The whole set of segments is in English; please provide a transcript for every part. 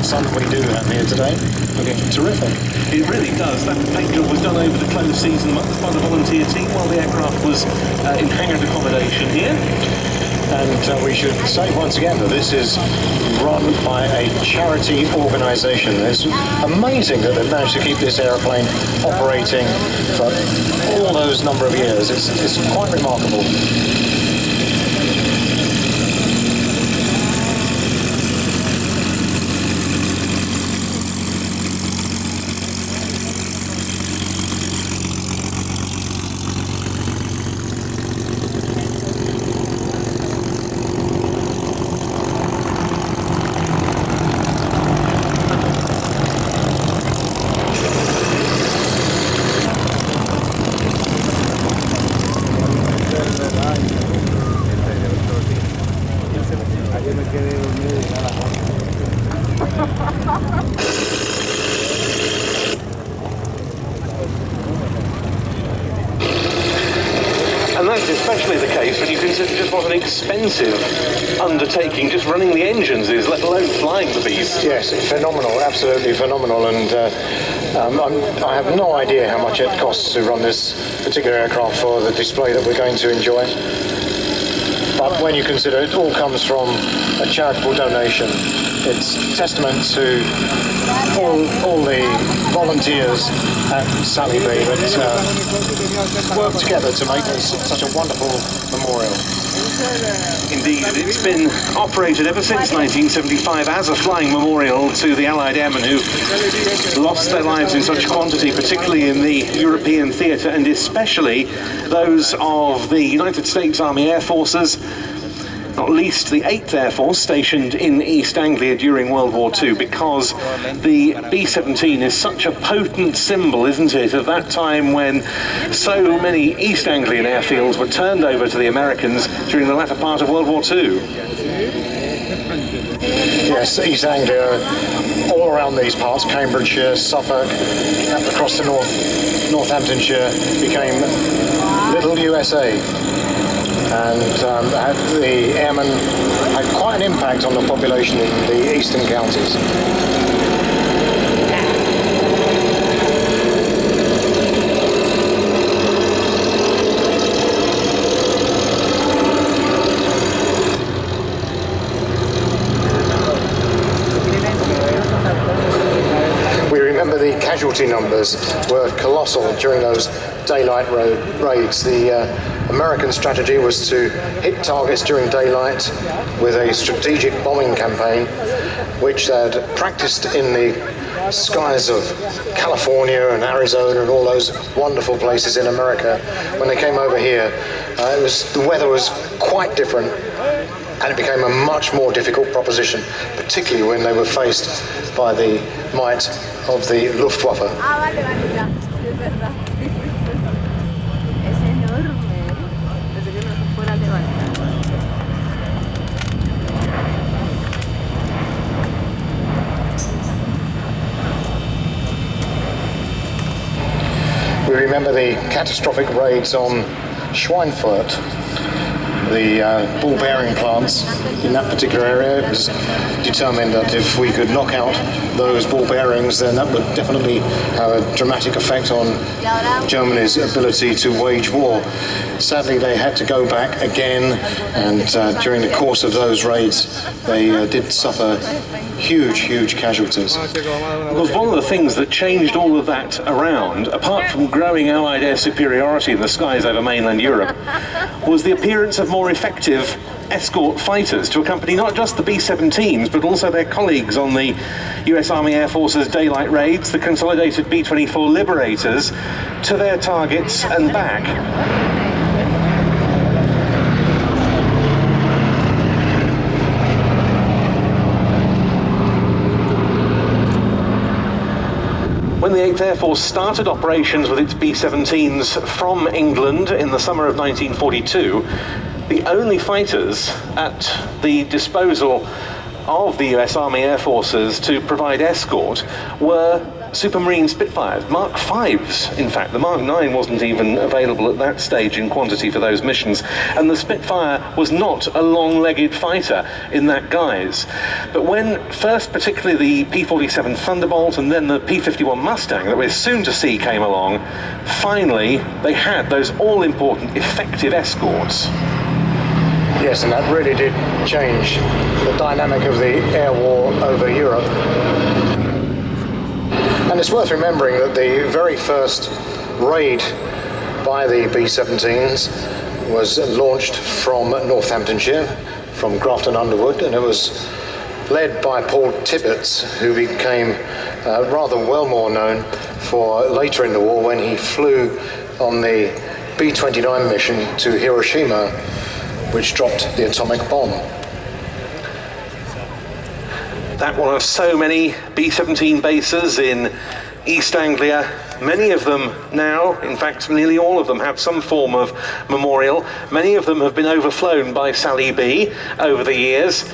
sun we do have here today. Looking terrific. It really does. That paint job was done over the closed season months by the volunteer team while the aircraft was in hangar accommodation here. And we should say once again that this is run by a charity organisation. It's amazing that they've managed to keep this aeroplane operating for all those number of years. It's quite remarkable. And that's especially the case when you consider just what an expensive undertaking just running the engines is, let alone flying the beast. Yes, phenomenal, absolutely phenomenal. And I have no idea how much it costs to run this particular aircraft for the display that we're going to enjoy. But when you consider it all comes from a charitable donation, it's testament to all the volunteers at Sally B that work together to make this such a wonderful memorial. Indeed, it's been operated ever since 1975 as a flying memorial to the Allied airmen who lost their lives in such quantity, particularly in the European theatre, and especially those of the United States Army Air Forces, not least the 8th Air Force stationed in East Anglia during World War II, because the B-17 is such a potent symbol, isn't it, of that time when so many East Anglian airfields were turned over to the Americans during the latter part of World War II. Yes, East Anglia, all around these parts, Cambridgeshire, Suffolk, up across to Northamptonshire, became Little USA. And the airmen had quite an impact on the population in the eastern counties. We remember the casualty numbers were colossal during those daylight raids. The American strategy was to hit targets during daylight with a strategic bombing campaign, which they'd practiced in the skies of California and Arizona and all those wonderful places in America. When they came over here, the weather was quite different, and it became a much more difficult proposition, particularly when they were faced by the might of the Luftwaffe. We remember the catastrophic raids on Schweinfurt, the ball bearing plants in that particular area. It was determined that if we could knock out those ball bearings, then that would definitely have a dramatic effect on Germany's ability to wage war. Sadly, they had to go back again, and during the course of those raids, they did suffer huge casualties. Because one of the things that changed all of that around, apart from growing Allied air superiority in the skies over mainland Europe, was the appearance of more effective escort fighters to accompany not just the B-17s, but also their colleagues on the US Army Air Force's daylight raids, the consolidated B-24 Liberators, to their targets and back. When the 8th Air Force started operations with its B-17s from England in the summer of 1942, the only fighters at the disposal of the US Army Air Forces to provide escort were Supermarine Spitfires, Mark 5s in fact. The Mark 9 wasn't even available at that stage in quantity for those missions, and the Spitfire was not a long-legged fighter in that guise. But when first particularly the P-47 Thunderbolt and then the P-51 Mustang that we're soon to see came along, finally they had those all-important effective escorts. Yes, and that really did change the dynamic of the air war over Europe. And it's worth remembering that the very first raid by the B-17s was launched from Northamptonshire, from Grafton Underwood, and it was led by Paul Tibbets, who became rather well more known for later in the war when he flew on the B-29 mission to Hiroshima, which dropped the atomic bomb. That one of so many B-17 bases in East Anglia, many of them now, in fact nearly all of them, have some form of memorial. Many of them have been overflown by Sally B over the years.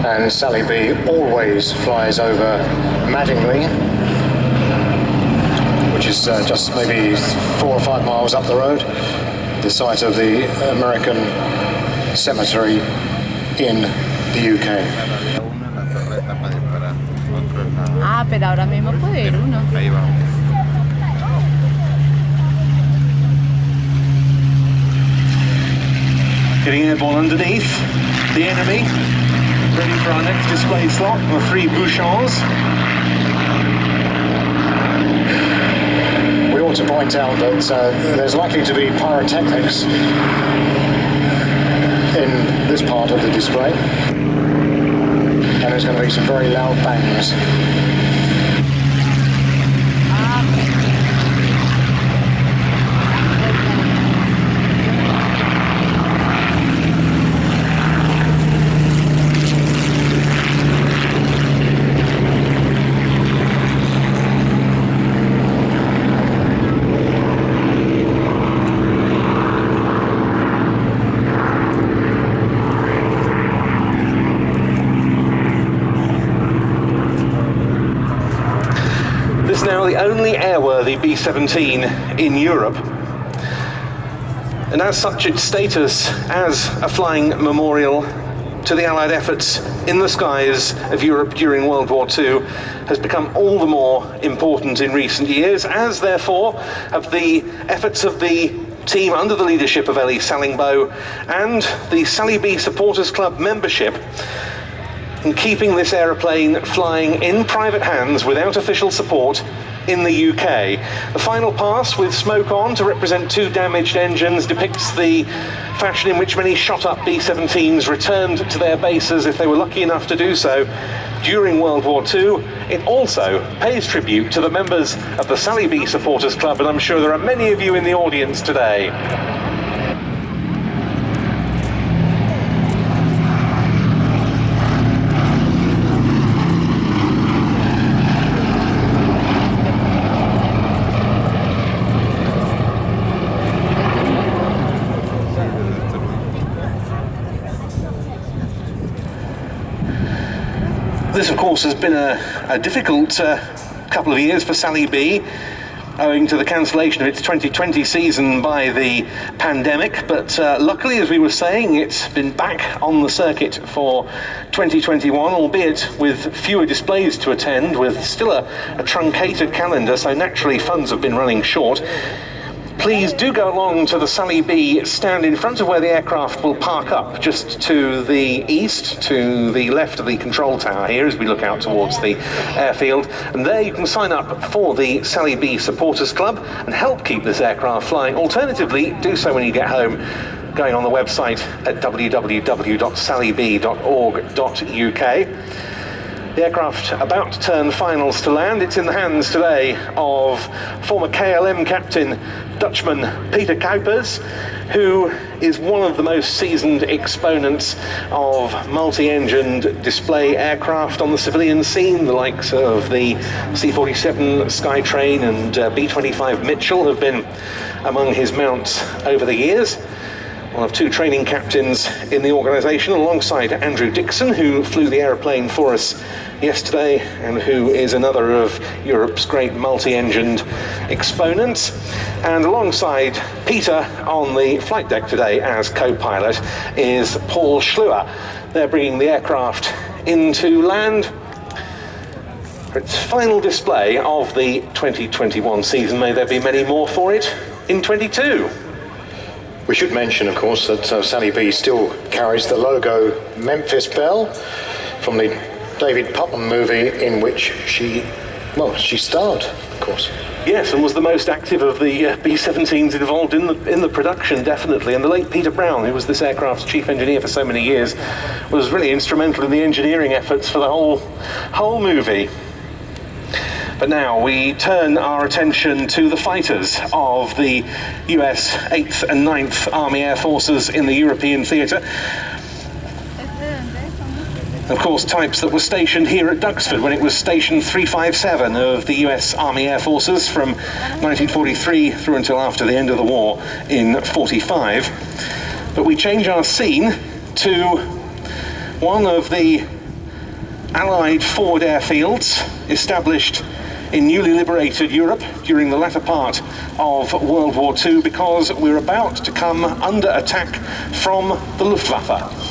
And Sally B always flies over Madingley, which is just maybe 4 or 5 miles up the road, the site of the American cemetery in the UK. Ah, pero ahora mismo puede ir uno. Ahí va. Getting airborne underneath the enemy. Ready for our next display slot, the 3 Bouchons. We ought to point out that there's likely to be pyrotechnics in this part of the display, and there's going to be some very loud bangs. Now the only airworthy B-17 in Europe, and as such its status as a flying memorial to the Allied efforts in the skies of Europe during World War II has become all the more important in recent years, as therefore have the efforts of the team under the leadership of Ellie Sallingboe and the Sally B Supporters Club membership in keeping this aeroplane flying in private hands without official support in the UK. The final pass with smoke on to represent 2 damaged engines depicts the fashion in which many shot-up B-17s returned to their bases if they were lucky enough to do so during World War II. It also pays tribute to the members of the Sally B Supporters Club, and I'm sure there are many of you in the audience today. This, of course, has been a difficult couple of years for Sally B, owing to the cancellation of its 2020 season by the pandemic, but luckily, as we were saying, it's been back on the circuit for 2021, albeit with fewer displays to attend, with still a truncated calendar, so naturally funds have been running short. Please do go along to the Sally B stand in front of where the aircraft will park up, just to the east, to the left of the control tower here as we look out towards the airfield. And there you can sign up for the Sally B Supporters Club and help keep this aircraft flying. Alternatively, do so when you get home, going on the website at www.sallyb.org.uk. The aircraft about to turn finals to land. It's in the hands today of former KLM captain Dutchman Peter Kuipers, who is one of the most seasoned exponents of multi-engined display aircraft on the civilian scene. The likes of the C-47 Skytrain and B-25 Mitchell have been among his mounts over the years. One of two training captains in the organisation, alongside Andrew Dixon, who flew the aeroplane for us yesterday and who is another of Europe's great multi-engined exponents. And alongside Peter on the flight deck today as co-pilot is Paul Schluer. They're bringing the aircraft into land for its final display of the 2021 season. May there be many more for it in 22. We should mention, of course, that Sally B still carries the logo Memphis Belle from the David Putnam movie in which she starred, of course. Yes, and was the most active of the B-17s involved in the production, definitely. And the late Peter Brown, who was this aircraft's chief engineer for so many years, was really instrumental in the engineering efforts for the whole movie. But now we turn our attention to the fighters of the US 8th and 9th Army Air Forces in the European theatre. Of course, types that were stationed here at Duxford when it was Station 357 of the US Army Air Forces from 1943 through until after the end of the war in 45. But we change our scene to one of the Allied forward airfields established in newly liberated Europe during the latter part of World War II, because we're about to come under attack from the Luftwaffe.